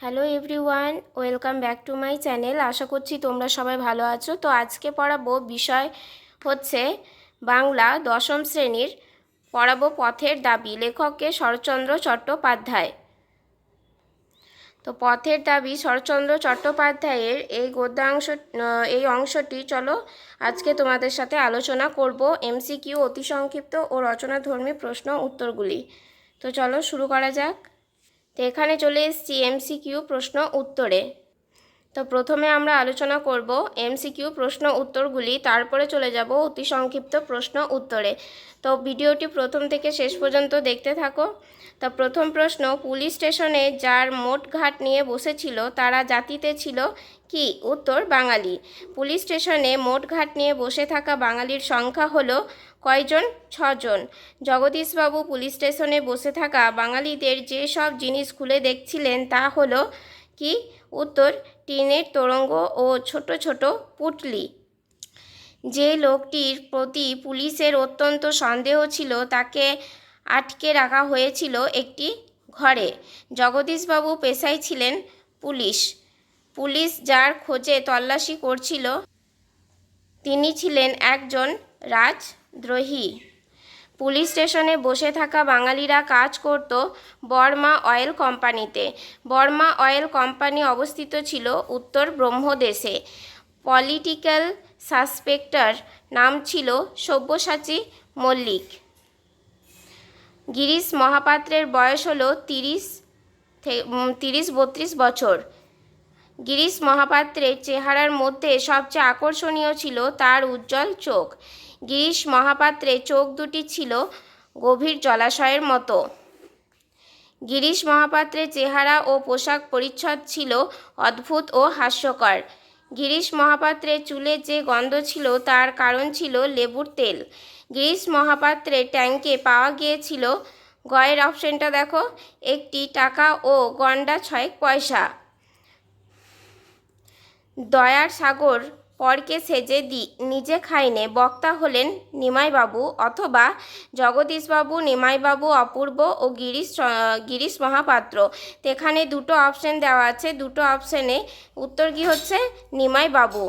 Hello everyone, welcome back to my channel. আশা করছি তোমরা সবাই ভালো আছো। তো আজকে পড়াবো বিষয় হচ্ছে বাংলা দশম শ্রেণীর, পড়াবো পথের দাবি, লেখককে শরৎচন্দ্র চট্টোপাধ্যায়। তো পথের দাবি শরৎচন্দ্র চট্টোপাধ্যায়ের এই অংশটি চলো আজকে তোমাদের সাথে আলোচনা করব। এমসিকিউ, অতি সংক্ষিপ্ত ও রচনাধর্মী প্রশ্ন উত্তরগুলি। তো চলো শুরু করা যাক। তো এখানে চলে এসেছি এমসিকিউ প্রশ্ন উত্তরে। তো প্রথমে আমরা আলোচনা করব এমসিকিউ প্রশ্ন উত্তরগুলি, তারপরে চলে যাব অতি সংক্ষিপ্ত প্রশ্ন উত্তরে। তো ভিডিওটি প্রথম থেকে শেষ পর্যন্ত দেখতে থাকো। তো প্রথম প্রশ্ন, পুলিশ স্টেশনে যার মোট ঘাট নিয়ে বসেছিল তারা জাতিতে ছিল কি? উত্তর, বাঙালি। পুলিশ স্টেশনে মোট ঘাট নিয়ে বসে থাকা বাঙালির সংখ্যা হলো কয়জন? 6 জন। জগদীশবাবু পুলিশ স্টেশনে বসে থাকা বাঙালিদের যে সব জিনিস খুলে দেখছিলেন তা হলো কি? উত্তর, টিনের তোরঙ্গ ও ছোট ছোট পুঁটলি। যে লোকটির প্রতি পুলিশের অত্যন্ত সন্দেহ ছিল তাকে আটকে রাখা হয়েছিল একটি ঘরে। জগদীশবাবু পেশায় ছিলেন পুলিশ। পুলিশ যার খোঁজে তল্লাশি করছিল তিনি ছিলেন একজন রাজদ্রোহী। পুলিশ স্টেশনে বসে থাকা বাঙালিরা কাজ করত বর্মা অয়েল কোম্পানিতে। বর্মা অয়েল কোম্পানি অবস্থিত ছিল উত্তর ব্রহ্মদেশে। পলিটিক্যাল সাসপেক্টর নাম ছিল সব্যসাচী মল্লিক। গিরিশ মহাপাত্রের বয়স হলো 30-32 বছর। গিরিশ মহাপাত্রের চেহারার মধ্যে সবচেয়ে আকর্ষণীয় ছিল তার উজ্জ্বল চোখ। গিরিশ মহাপাত্রের চোখ দুটি ছিল গভীর জলাশয়ের মতো। গিরিশ মহাপাত্রের চেহারা ও পোশাক পরিচ্ছদ ছিল অদ্ভুত ও হাস্যকর। গিরিশ মহাপাত্রের চুলে যে গন্ধ ছিল তার কারণ ছিল লেবুর তেল। গিরিশ মহাপাত্রের ট্যাঙ্কে পাওয়া গিয়েছিল, গয়ের অপশনটা দেখো, 1 টাকা ও গন্ডা 6 পয়সা। দয়ার সাগর পরকে সেজে নিজে খাইনে বক্তা হলেন নিমাইবাবু অথবা জগদীশবাবু, নিমাইবাবু, অপূর্ব ও গিরিশ মহাপাত্র। তো এখানে দুটো অপশন দেওয়া আছে, দুটো অপশনে উত্তর কি হচ্ছে? নিমাইবাবু।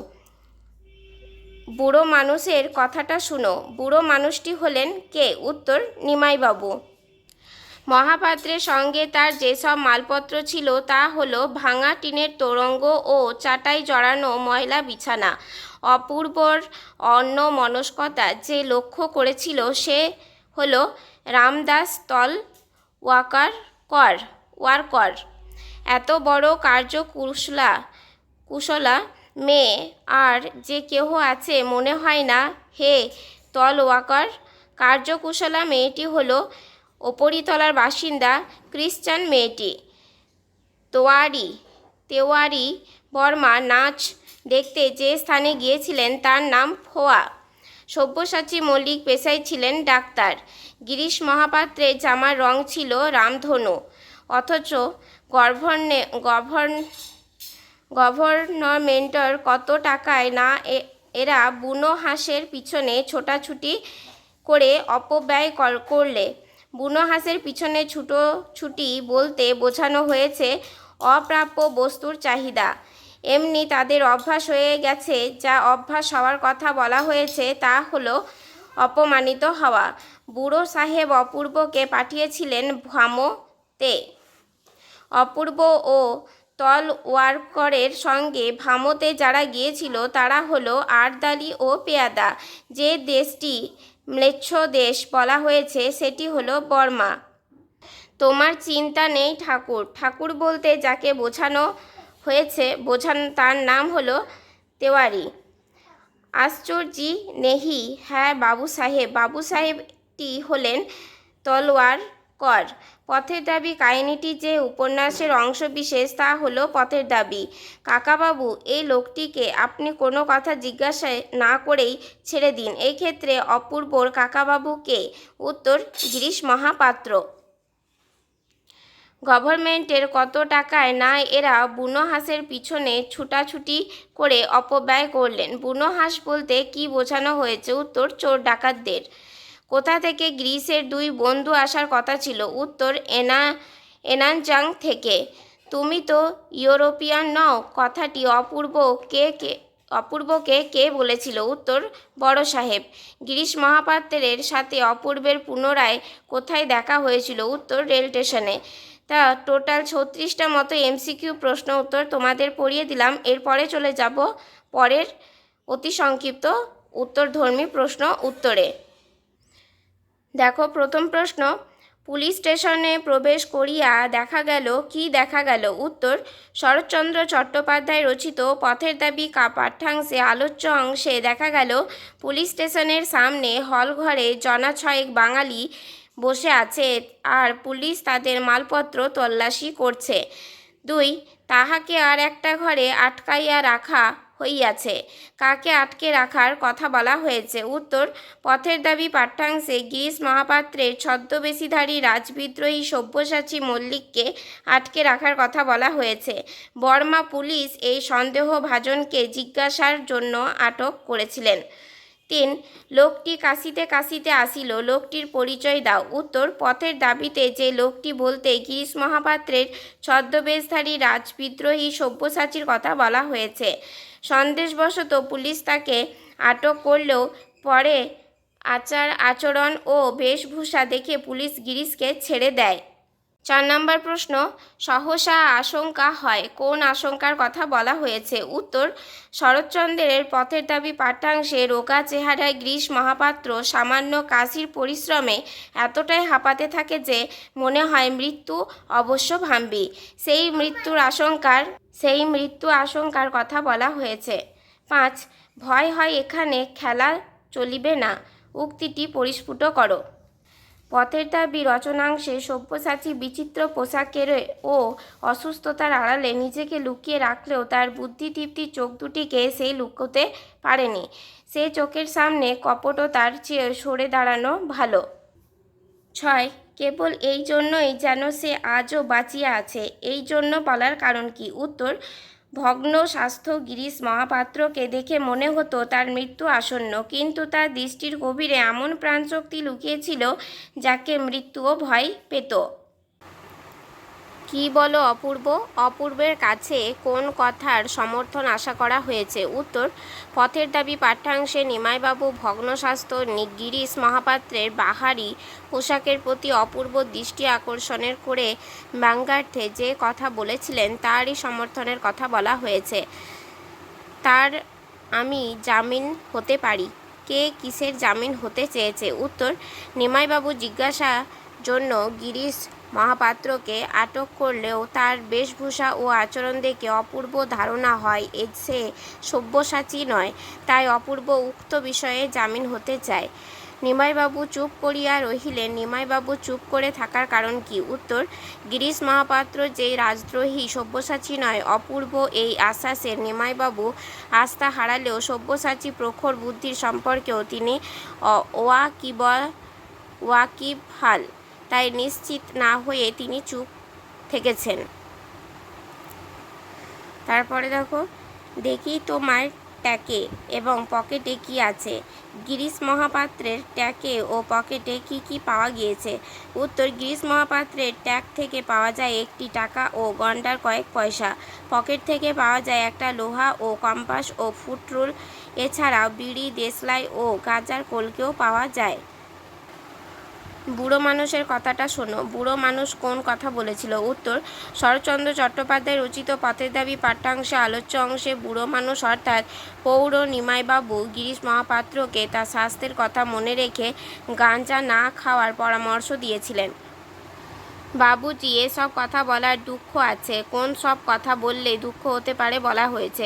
বুড়ো মানুষের কথাটা শুনো, বুড়ো মানুষটি হলেন কে? উত্তর, নিমাইবাবু। মহাপাত্রের সঙ্গে তার যেসব মালপত্র ছিল তা হলো ভাঙা টিনের তোরঙ্গ ও চাটাই জড়ানো ময়লা বিছানা। অপূর্বর অন্যমনস্কতা যে লক্ষ্য করেছিল সে হলো রামদাস ওয়ারকর। এত বড় কুশলা মেয়ে আর যে কেহ আছে মনে হয় না হে তলওয়াকর। কার্যকুশলা মেয়েটি হলো ওপরিতলার বাসিন্দা ক্রিশ্চান মেয়েটি। তেওয়ারি বর্মা নাচ দেখতে যে স্থানে গিয়েছিলেন তার নাম ফোয়া। সব্যসাচী মল্লিক পেশায় ছিলেন ডাক্তার। গিরিশ মহাপাত্রের জামার রং ছিল রামধনু, অথচ গভর্নমেন্টর কত টাকায় না এরা বুনো হাঁসের পিছনে ছোটাছুটি করে অপব্যয় করলে। বুনো হাঁসের পিছনে ছুটোছুটি বলতে বোঝানো হয়েছে অপ্রাপ্য বস্তুর চাহিদা। এমনি তাদের অভ্যাস হয়ে গেছে, যা অভ্যাস হওয়ার কথা বলা হয়েছে তা হলো অপমানিত হওয়া। বুড়ো সাহেব অপূর্বকে পাঠিয়েছিলেন ভামতে। অপূর্ব ও তলওয়ারকরের সঙ্গে ভামতে যারা গিয়েছিল তারা হলো আর্দালি ও পেয়াদা। যে দেশটি ম্লেচ্ছ দেশ বলা হয়েছে সেটি হলো বর্মা। তোমার চিন্তা নেই ঠাকুর। ঠাকুর বলতে যাকে বোঝানো তার নাম হলো তেওয়ারি। আশ্চর্যি নেহি হ্যাঁ বাবু সাহেব। বাবু সাহেবটি হলেন তলওয়ারকর। পথের দাবি কাহিনীটি যে উপন্যাসের অংশবিশেষ তা হলো পথের দাবি। কাকাবাবু, এই লোকটিকে আপনি কোনো কথা জিজ্ঞাসা না করেই ছেড়ে দিন। এই ক্ষেত্রে অপূর্বর কাকাবাবু কে? উত্তর, গিরিশ মহাপাত্র। গভর্নমেন্টের কত টাকায় না এরা বুনো হাঁসের পিছনে ছুটাছুটি করে অপব্যয় করলেন। বুনো হাঁস বলতে কি বোঝানো হয়েছে? উত্তর, চোর ডাকাতদের। কোথা থেকে গ্রিসের 2 বন্ধু আসার কথা ছিল? উত্তর, এনানজাং থেকে। তুমি তো ইউরোপিয়ান নও কথাটি অপূর্বকে কে বলেছিল? উত্তর, বড় সাহেব। গিরিশ মহাপাত্রের সাথে অপূর্বের পুনরায় কোথায় দেখা হয়েছিল? উত্তর, রেল স্টেশনে। তা টোটাল 36টা মতো এমসিকিউ প্রশ্ন উত্তর তোমাদের পড়িয়ে দিলাম। এরপরে চলে যাব পরের অতি সংক্ষিপ্ত উত্তরধর্মী প্রশ্ন উত্তরে। দেখো, প্রথম প্রশ্ন, পুলিশ স্টেশনে প্রবেশ করিয়া দেখা গেল, কি দেখা গেল? উত্তর, শরৎচন্দ্র চট্টোপাধ্যায় রচিত পথের দাবি পাঠ্যাংশে আলোচ্য অংশে দেখা গেল পুলিশ স্টেশনের সামনে হলঘরে জনা ছয়েক বাঙালি বসে আছে আর পুলিশ তাদের মালপত্র তল্লাশি করছে। 2, তাহাকে আর একটা ঘরে আটকাইয়া রাখা হইয়াছে। কাকে আটকে রাখার কথা বলা হয়েছে? উত্তর, পথের দাবি পাঠ্যাংশে গিরিশ মহাপাত্রের ছদ্মবেশীধারী রাজবিদ্রোহী সব্যসাচী মল্লিককে আটকে রাখার কথা বলা হয়েছে। বর্মা পুলিশ এই সন্দেহভাজনকে জিজ্ঞাসার জন্য আটক করেছিলেন। 3, লোকটি কাশিতে কাশিতে আসিল, লোকটির পরিচয় দাও। উত্তর, পথের দাবিতে যে লোকটি বলতে গিরিশ মহাপাত্রের ছদ্মবেশধারী রাজবিদ্রোহী সব্যসাচীর কথা বলা হয়েছে। সন্দেশবশত পুলিশ তাকে আটক করলেও পরে আচরণ ও বেশভূষা দেখে পুলিশ গিরিশকে ছেড়ে দেয়। 4 নম্বর প্রশ্ন, সহসা আশঙ্কা হয়, কোন আশঙ্কার কথা বলা হয়েছে? উত্তর, শরৎচন্দ্রের পথের দাবি পাঠ্যাংশে রোগা চেহারায় গিরিশ মহাপাত্র সামান্য কাশির পরিশ্রমে এতটাই হাঁপাতে থাকে যে মনে হয় মৃত্যু অবশ্য ভাম্বি। সেই মৃত্যু আশঙ্কার কথা বলা হয়েছে। 5, ভয় হয় এখানে খেলা চলিবে না, উক্তিটি পরিস্ফুট করো। পথের দাবি রচনাংশে সব্যসাচী বিচিত্র পোশাকের ও অসুস্থতার আড়ালে নিজেকে লুকিয়ে রাখলেও তার বুদ্ধিদীপ্তি চোখ দুটিকে সে লুকোতে পারেনি। সে চোখের সামনে কপটতার চেয়ে সরে দাঁড়ানো ভালো। 6, কেবল এই জন্যই যেন সে আজও বাঁচিয়া আছে, এই জন্য বলার কারণ কি? উত্তর, ভগ্ন স্বাস্থ্য গিরিশ মহাপাত্রকে দেখে মনে হতো তার মৃত্যু আসন্ন, কিন্তু তার দৃষ্টির গভীরে এমন প্রাণশক্তি লুকিয়েছিল যাকে মৃত্যুও ভয় পেত। কি বলো অপূর্ব? অপূর্বের কাছে কোন কথার সমর্থন আশা করা হয়েছে? উত্তর, পথের দাবি পাঠ্যাংশে নিমাইবাবু ভগ্নস্বাস্থ্য গিরিশ মহাপাত্রের বাহারি পোশাকের প্রতি অপূর্ব দৃষ্টি আকর্ষণের করে ব্যঙ্গার্থে যে কথা বলেছিলেন তারই সমর্থনের কথা বলা হয়েছে। তার আমি জামিন হতে পারি। কে কিসের জামিন হতে চেয়েছে? উত্তর, নিমাইবাবু জিজ্ঞাসা জন্য গিরিশ মহাপাত্রকে আটক করলেও তার বেশভূষা ও আচরণ দেখে অপূর্ব ধারণা হয় সে সব্যসাচী নয়, তাই অপূর্ব উক্ত বিষয়ে জামিন হতে চায়। নিমাইবাবু চুপ করিয়া রহিলেন। নিমাইবাবু চুপ করে থাকার কারণ কি? উত্তর, গিরিশ মহাপাত্র যে রাজদ্রোহী সব্যসাচী নয়, অপূর্ব এই আশ্বাসে নিমাইবাবু আস্থা হারালেও সব্যসাচী প্রখর বুদ্ধির সম্পর্কেও তিনি ওয়াকিবহাল, তাই নিশ্চিত না হয়ে তিনি চুপ থেকেছেন। তারপরে দেখো, দেখি তোমার ট্যাকে এবং পকেটে কি আছে? গিরিশ মহাপাত্রের ট্যাকে ও পকেটে কি কি পাওয়া গিয়েছে? উত্তর, গিরিশ মহাপাত্রের ট্যাক থেকে পাওয়া যায় একটি টাকা ও গন্ডার কয়েক পয়সা। পকেট থেকে পাওয়া যায় একটা লোহা ও কম্পাস ও ফুটরুল। এছাড়াও বিড়ি, দেশলাই ও গাঁজার কলকেও পাওয়া যায়। বুড়ো মানুষের কথাটা শোনো। বুড়ো মানুষ কোন কথা বলেছিল? উত্তর, শরৎচন্দ্র চট্টোপাধ্যায় রচিত পথের দাবি পাঠ্যাংশে আলোচ্য অংশে বুড়ো মানুষ অর্থাৎ পৌর নিমাইবাবু গিরিশ মহাপাত্রকে তার স্বাস্থ্যের কথা মনে রেখে গাঁজা না খাওয়ার পরামর্শ দিয়েছিলেন। বাবুজি, এসব কথা বলার দুঃখ আছে। কোন সব কথা বললে দুঃখ হতে পারে বলা হয়েছে?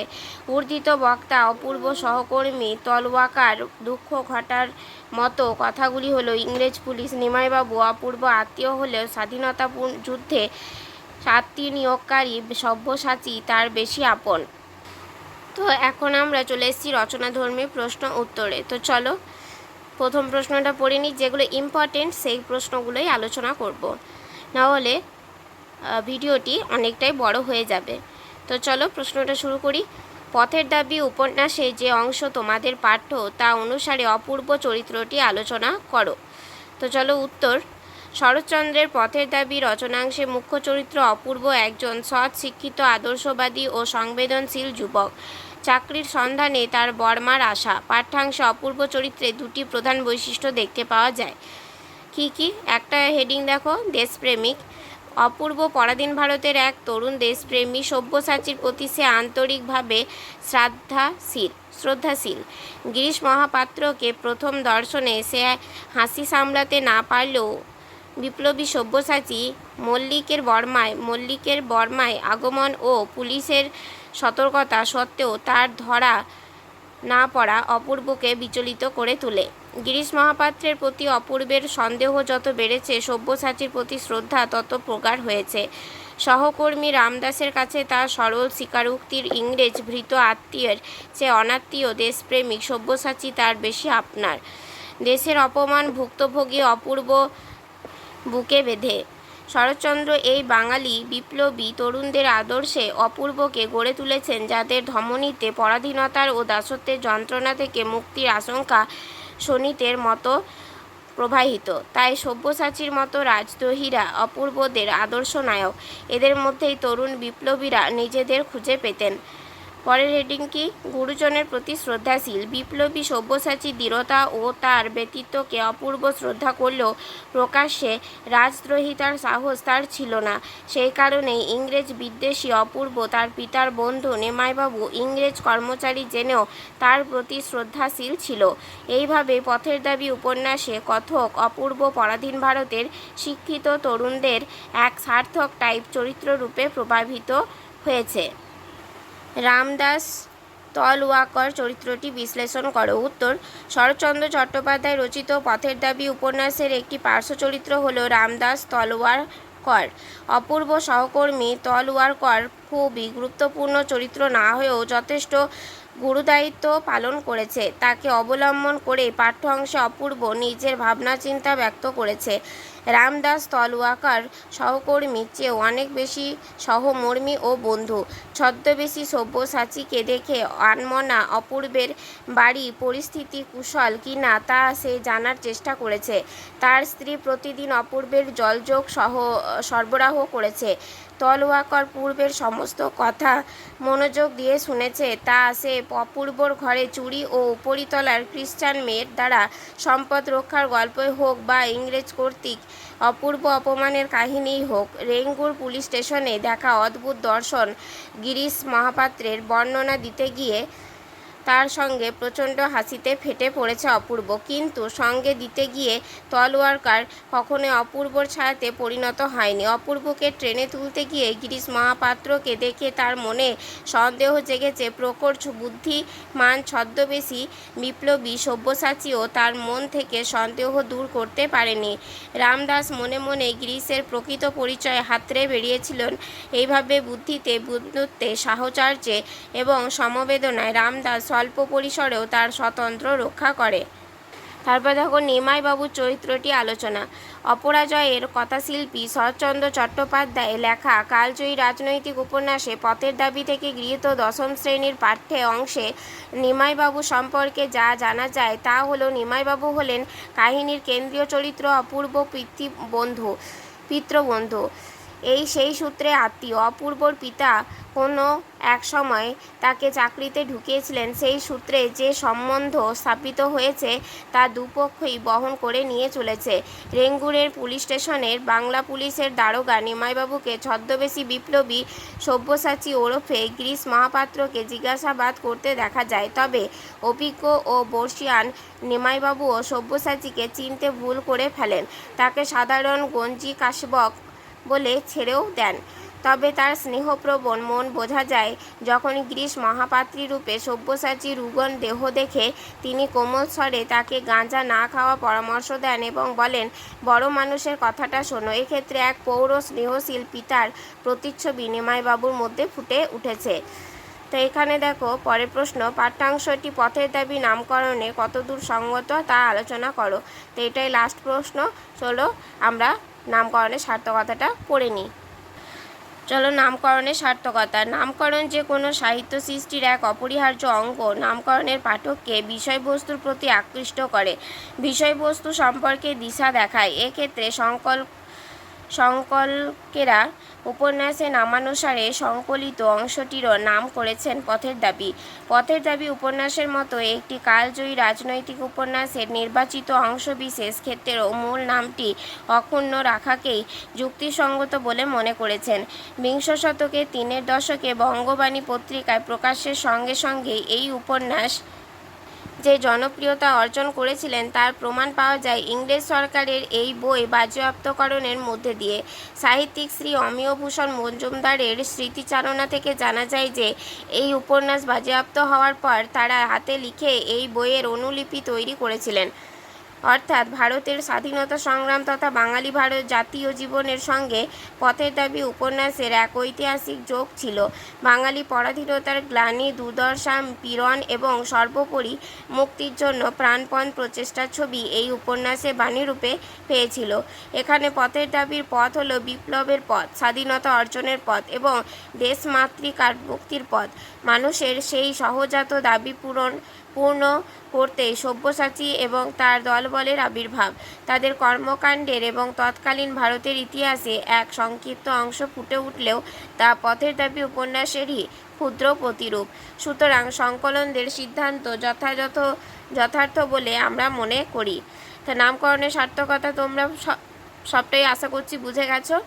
ঊর্জিত বক্তা অপূর্ব সহকর্মী তলওয়াকার দুঃখ ঘটার মতো কথাগুলি হলো, ইংরেজ পুলিশ নিমাইবাবু অপূর্ব আত্মীয় হলেও স্বাধীনতা যুদ্ধে আত্মনিয়োগকারী সব্যসাচী তার বেশি আপন। তো এখন আমরা চলে এসেছি রচনাধর্মী প্রশ্ন উত্তরে। তো চলো প্রথম প্রশ্নটা পড়ে নিই, যেগুলো ইম্পর্টেন্ট সেই প্রশ্নগুলোই আলোচনা করব, নাহলে ভিডিওটি অনেকটাই বড় হয়ে যাবে। তো চলো প্রশ্নটা শুরু করি। পথের দাবি উপন্যাসে যে অংশ তোমাদের পাঠ্য তা অনুসারে অপূর্ব চরিত্রটি আলোচনা করো। তো চলো উত্তর, শরৎচন্দ্রের পথের দাবি রচনাংশে মুখ্য চরিত্র অপূর্ব একজন সৎ, শিক্ষিত, আদর্শবাদী ও সংবেদনশীল যুবক। চাকরির সন্ধানে তার বর্মার আশা। পাঠ্যাংশে অপূর্ব চরিত্রে দুটি প্রধান বৈশিষ্ট্য দেখতে পাওয়া যায়। কি কি? একটা হেডিং দেখো, দেশপ্রেমিক। অপূর্ব পরাধীন ভারতের এক তরুণ দেশপ্রেমী। সব্যসাচীর প্রতি সে আন্তরিকভাবে শ্রদ্ধাশীল। গিরিশ মহাপাত্রকে প্রথম দর্শনে সে হাসি সামলাতে না পারলেও বিপ্লবী সব্যসাচী মল্লিকের বর্মায় আগমন ও পুলিশের সতর্কতা সত্ত্বেও তার ধরা না পড়া অপূর্বকে বিচলিত করে তোলে। গিরিশ মহাপাত্রের প্রতি অপূর্বের সন্দেহ যত বেড়েছে, সব্যসাচীর প্রতি শ্রদ্ধা তত প্রগাঢ় হয়েছে। সহকর্মী রামদাসের কাছে তার সরল স্বীকারোক্তির ইংরেজ ভৃত্য আত্মীয়ের চেয়ে অনাত্মীয় দেশপ্রেমিক সব্যসাচী তার বেশি আপনার। দেশের অপমান ভুক্তভোগী অপূর্ব বুকে বেঁধে শরৎচন্দ্র এই বাঙালি বিপ্লবী তরুণদের আদর্শে অপূর্বকে গড়ে তুলেছেন, যাদের ধমনীতে পরাধীনতার ও দাসত্বের যন্ত্রণা থেকে মুক্তির আশঙ্কা শোণিতের মতো প্রবাহিত। তাই সব্যসাচীর মতো রাজদ্রোহীরা অপূর্বদের আদর্শ নায়ক। এদের মধ্যেই তরুণ বিপ্লবীরা নিজেদের খুঁজে পেতেন। পরের হেডিং কি? গুরুজনের প্রতি শ্রদ্ধাশীল। বিপ্লবী সব্যসাচী দৃঢ়তা ও তার ব্যক্তিত্বকে অপূর্ব শ্রদ্ধা করলেও প্রকাশ্যে রাজদ্রোহিতার সাহস তার ছিল না। সেই কারণেই ইংরেজ বিদ্বেষী অপূর্ব তার পিতার বন্ধু নিমাইবাবু ইংরেজ কর্মচারী জেনেও তার প্রতি শ্রদ্ধাশীল ছিল। এইভাবে পথের দাবি উপন্যাসে কথক অপূর্ব পরাধীন ভারতের শিক্ষিত তরুণদের এক সার্থক টাইপ চরিত্ররূপে প্রভাবিত হয়েছে। রামদাস তলওয়াকর চরিত্রটি বিশ্লেষণ করো। উত্তর: শরৎচন্দ্র চট্টোপাধ্যায় রচিত পথের দাবি উপন্যাসের একটি পার্শ্ব চরিত্র হল রামদাস তলওয়ারকর। অপূর্ব সহকর্মী তলওয়ারকর খুবই গুরুত্বপূর্ণ চরিত্র না হয়েও যথেষ্ট গুরুদায়িত্ব পালন করেছে। তাকে অবলম্বন করে পাঠ্য অংশে অপূর্ব নিজের ভাবনাচিন্তা ব্যক্ত করেছে। রামদাস তলওয়ারকর সহকর্মীর চেয়েও অনেক বেশি সহমর্মী ও বন্ধু। ছদ্মবেশী সব্যসাচীকে দেখে আনমনা অপূর্বের বাড়ি পরিস্থিতি কুশল কিনা তা সে জানার চেষ্টা করেছে। তার স্ত্রী প্রতিদিন অপূর্বের জলযোগ সরবরাহ করেছে। তলওয়ারকর পূর্বের সমস্ত কথা মনোযোগ দিয়ে শুনেছে। তা সে অপূর্বর ঘরে চুরি ও উপরিতলার খ্রিস্টান মেয়ের দ্বারা সম্পদ রক্ষার গল্পই হোক বা ইংরেজ কর্তৃক অপূর্ব অপমানের কাহিনীই হোক। রেঙ্গুর পুলিশ স্টেশনে দেখা অদ্ভুত দর্শন গিরিশ মহাপাত্রের বর্ণনা দিতে গিয়ে তার সঙ্গে প্রচণ্ড হাসিতে ফেটে পড়েছে অপূর্ব। কিন্তু সঙ্গে দিতে গিয়ে তলওয়ারকর কখনোই অপূর্বর ছায়াতে পরিণত হয়নি। অপূর্বকে ট্রেনে তুলতে গিয়ে গিরিশ মহাপাত্রকে দেখে তার মনে সন্দেহ জেগেছে। প্রখর বুদ্ধিমান ছদ্মবেশী বিপ্লবী সব্যসাচীও তার মন থেকে সন্দেহ দূর করতে পারেনি। রামদাস মনে মনে গিরিশের প্রকৃত পরিচয় হাতড়ে বেরিয়েছিলেন। এইভাবে বুদ্ধিতে, বন্ধুত্বে, সাহচর্যে এবং সমবেদনায় রামদাস স্বল্প পরিসরেও তার স্বতন্ত্র রক্ষা করে। তারপর দেখো নিমাইবাবুর চরিত্রটি আলোচনা। অপরাজয়ের কথাশিল্পী শরৎচন্দ্র চট্টোপাধ্যায় লেখা কালজয়ী রাজনৈতিক উপন্যাসে পথের দাবি থেকে গৃহীত দশম শ্রেণীর পাঠ্য অংশে নিমাইবাবু সম্পর্কে যা জানা যায় তা হলো, নিমাইবাবু হলেন কাহিনীর কেন্দ্রীয় চরিত্র। অপূর্ব পিতৃবন্ধু, এই সেই সূত্রে আত্মীয়। অপূর্বর পিতা কোনো এক সময় তাকে চাকরিতে ঢুকিয়েছিলেন। সেই সূত্রে যে সম্বন্ধ স্থাপিত হয়েছে তা দুপক্ষই বহন করে নিয়ে চলেছে। রেঙ্গুরের পুলিশ স্টেশনের বাংলা পুলিশের দারোগা নিমাইবাবুকে ছদ্মবেশী বিপ্লবী সব্যসাচী ওরফে গিরিশ মহাপাত্রকে জিজ্ঞাসাবাদ করতে দেখা যায়। তবে অভিজ্ঞ ও বর্ষিয়ান নিমাইবাবুও সব্যসাচীকে চিনতে ভুল করে ফেলেন। তাকে সাধারণ গঞ্জি কাশবক বলে ছেড়েও দেন। তবে তার স্নেহপ্রবণ মন বোঝা যায় যখন গিরিশ মহাপাত্রীরূপে সব্যসাচী রুগ্ন দেহ দেখে তিনি কোমল স্বরে তাকে গাঁজা না খাওয়া পরামর্শ দেন এবং বলেন, বড় মানুষের কথাটা শোনো। এক্ষেত্রে এক পৌর স্নেহশীল পিতার প্রতিচ্ছবি নিমাইবাবুর মধ্যে ফুটে উঠেছে। তো এখানে দেখো পরের প্রশ্ন, পাঠ্যাংশটি পথের দাবি নামকরণে কতদূর সঙ্গত তা আলোচনা করো। তো এটাই লাস্ট প্রশ্ন। চলো আমরা নামকরণের সার্থকতাটা পড়ে নিই। চলো নামকরণের সার্থকতা। নামকরণ যে কোনো সাহিত্য সৃষ্টির এক অপরিহার্য অঙ্গ। নামকরণের পাঠককে বিষয়বস্তুর প্রতি আকৃষ্ট করে, বিষয়বস্তু সম্পর্কে দিশা দেখায়। এক্ষেত্রে সংকলকেরা উপন্যাসের নামানুসারে সংকলিত অংশটিরও নাম করেছেন পথের দাবি। পথের দাবি উপন্যাসের মতো একটি কালজয়ী রাজনৈতিক উপন্যাসের নির্বাচিত অংশবিশেষ ক্ষেত্রেও মূল নামটি অক্ষুণ্ণ রাখাকেই যুক্তিসঙ্গত বলে মনে করেছেন। বিংশ শতকের ৩-এর দশকে বঙ্গবাণী পত্রিকায় প্রকাশের সঙ্গে সঙ্গেই এই উপন্যাস যে জনপ্রিয়তা অর্জন করেছিলেন তার প্রমাণ পাওয়া যায় ইংরেজ সরকারের এই বই বাজেয়াপ্তকরণের মধ্যে দিয়ে। সাহিত্যিক শ্রী অমিয়ভূষণ মজুমদারের স্মৃতিচারণা থেকে জানা যায় যে এই উপন্যাস বাজেয়াপ্ত হওয়ার পর তারা হাতে লিখে এই বইয়ের অনুলিপি তৈরি করেছিলেন। অর্থাৎ ভারতের স্বাধীনতা সংগ্রাম তথা বাঙালি ভারত জাতীয় জীবনের সঙ্গে পথের দাবি উপন্যাসের এক ঐতিহাসিক যোগ ছিল। বাঙালি পরাধীনতার গ্লানি, দুর্দশা, পীড়ন এবং সর্বোপরি মুক্তির জন্য প্রাণপণ প্রচেষ্টার ছবি এই উপন্যাসে বাণীরূপে পেয়েছিল। এখানে পথের দাবির পথ হলো বিপ্লবের পথ, স্বাধীনতা অর্জনের পথ এবং দেশমাতৃকার মুক্তির পথ। মানুষের সেই সহজাত দাবি পূর্ণ করতেই সব্যসাচী এবং তার দলবলের আবির্ভাব। তাদের কর্মকাণ্ডের এবং তৎকালীন ভারতের ইতিহাসে এক সংক্ষিপ্ত অংশ ফুটে উঠলেও তা পথের দাবি উপন্যাসেরই ক্ষুদ্র প্রতিরূপ। সুতরাং সংকলনদের সিদ্ধান্ত যথার্থ বলে আমরা মনে করি। তা নামকরণের সার্থকতা তোমরা সবটাই আশা করছি বুঝে গেছো।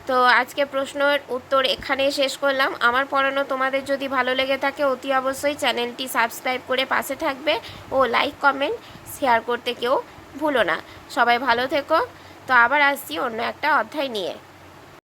তো আজকে প্রশ্নের উত্তর এখানেই শেষ করলাম। আমার পড়ানো তোমাদের যদি ভালো লেগে থাকে অতি অবশ্যই চ্যানেলটি সাবস্ক্রাইব করে পাশে থাকবে ও লাইক কমেন্ট শেয়ার করতে কেউ ভুলো না। সবাই ভালো থেকো। তো আবার আসছি অন্য একটা অধ্যায় নিয়ে।